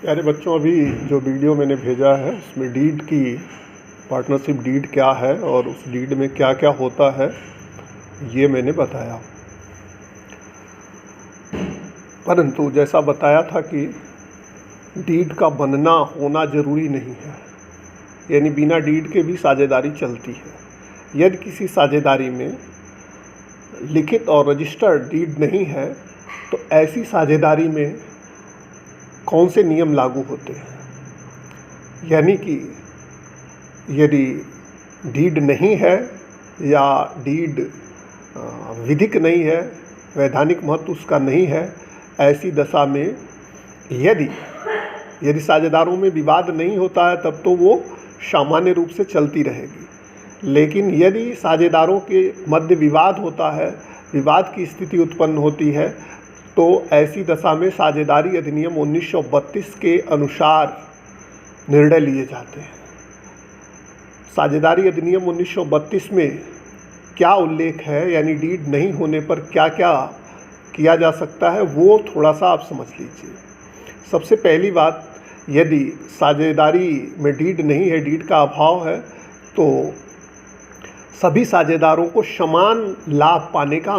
प्यारे बच्चों, अभी जो वीडियो मैंने भेजा है उसमें डीड की पार्टनरशिप डीड क्या है और उस डीड में क्या क्या होता है ये मैंने बताया। परंतु जैसा बताया था कि डीड का बनना होना ज़रूरी नहीं है, यानी बिना डीड के भी साझेदारी चलती है। यदि किसी साझेदारी में लिखित और रजिस्टर्ड डीड नहीं है तो ऐसी साझेदारी में कौन से नियम लागू होते हैं, यानी कि यदि डीड नहीं है या डीड विधिक नहीं है, वैधानिक महत्व उसका नहीं है, ऐसी दशा में यदि साझेदारों में विवाद नहीं होता है तब तो वो सामान्य रूप से चलती रहेगी। लेकिन यदि साझेदारों के मध्य विवाद होता है, विवाद की स्थिति उत्पन्न होती है, तो ऐसी दशा में साझेदारी अधिनियम 1932 के अनुसार निर्णय लिए जाते हैं। साझेदारी अधिनियम 1932 में क्या उल्लेख है, यानी डीड नहीं होने पर क्या क्या किया जा सकता है, वो थोड़ा सा आप समझ लीजिए। सबसे पहली बात, यदि साझेदारी में डीड नहीं है, डीड का अभाव है, तो सभी साझेदारों को समान लाभ पाने का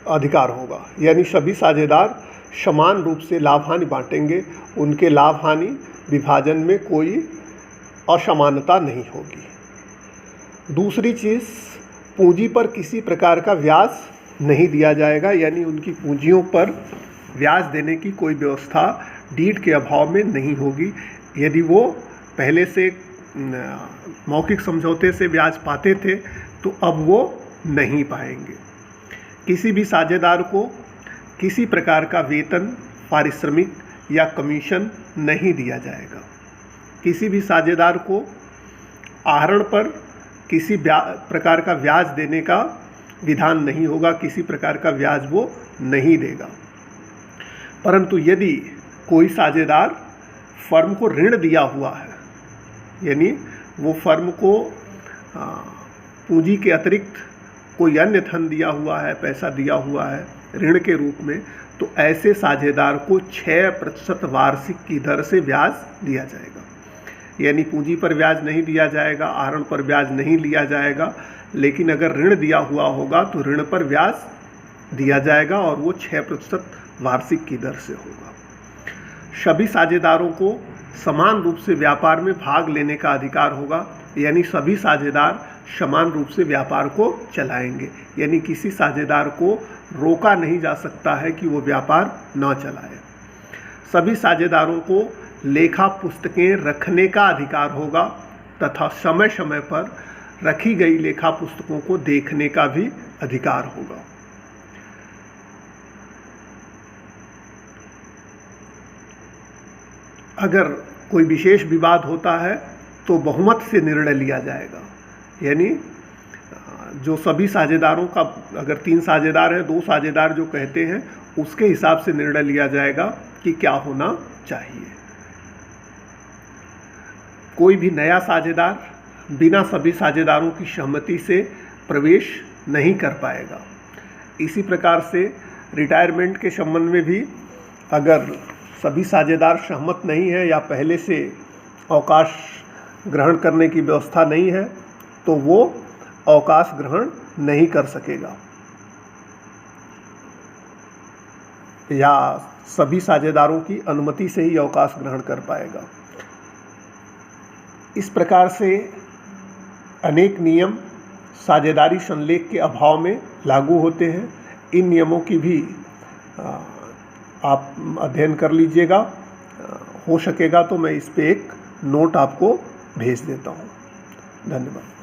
अधिकार होगा, यानी सभी साझेदार समान रूप से लाभ हानि बांटेंगे, उनके लाभ हानि विभाजन में कोई असमानता नहीं होगी। दूसरी चीज़, पूंजी पर किसी प्रकार का ब्याज नहीं दिया जाएगा, यानी उनकी पूंजियों पर ब्याज देने की कोई व्यवस्था डीड के अभाव में नहीं होगी। यदि वो पहले से मौखिक समझौते से ब्याज पाते थे तो अब वो नहीं पाएंगे। किसी भी साझेदार को किसी प्रकार का वेतन, पारिश्रमिक या कमीशन नहीं दिया जाएगा। किसी भी साझेदार को आहरण पर किसी प्रकार का ब्याज देने का विधान नहीं होगा, किसी प्रकार का ब्याज वो नहीं देगा। परंतु यदि कोई साझेदार फर्म को ऋण दिया हुआ है, यानी वो फर्म को पूंजी के अतिरिक्त कोई अन्य धन दिया हुआ है, पैसा दिया हुआ है ऋण के रूप में, तो ऐसे साझेदार को 6% वार्षिक की दर से ब्याज दिया जाएगा। यानी पूंजी पर ब्याज नहीं दिया जाएगा, आहरण पर ब्याज नहीं लिया जाएगा, लेकिन अगर ऋण दिया हुआ होगा तो ऋण पर ब्याज दिया जाएगा और वो 6% वार्षिक की दर से होगा। सभी साझेदारों को समान रूप से व्यापार में भाग लेने का अधिकार होगा, यानी सभी साझेदार समान रूप से व्यापार को चलाएंगे, यानी किसी साझेदार को रोका नहीं जा सकता है कि वो व्यापार न चलाए। सभी साझेदारों को लेखा पुस्तकें रखने का अधिकार होगा तथा समय समय पर रखी गई लेखा पुस्तकों को देखने का भी अधिकार होगा। अगर कोई विशेष विवाद होता है तो बहुमत से निर्णय लिया जाएगा, यानी जो सभी साझेदारों का, अगर 3 साझेदार हैं, 2 साझेदार जो कहते हैं उसके हिसाब से निर्णय लिया जाएगा कि क्या होना चाहिए। कोई भी नया साझेदार बिना सभी साझेदारों की सहमति से प्रवेश नहीं कर पाएगा। इसी प्रकार से रिटायरमेंट के संबंध में भी अगर सभी साझेदार सहमत नहीं है या पहले से अवकाश ग्रहण करने की व्यवस्था नहीं है तो वो अवकाश ग्रहण नहीं कर सकेगा, या सभी साझेदारों की अनुमति से ही अवकाश ग्रहण कर पाएगा। इस प्रकार से अनेक नियम साझेदारी संलेख के अभाव में लागू होते हैं। इन नियमों की भी आप अध्ययन कर लीजिएगा। हो सकेगा तो मैं इस पे एक नोट आपको भेज देता हूँ। धन्यवाद।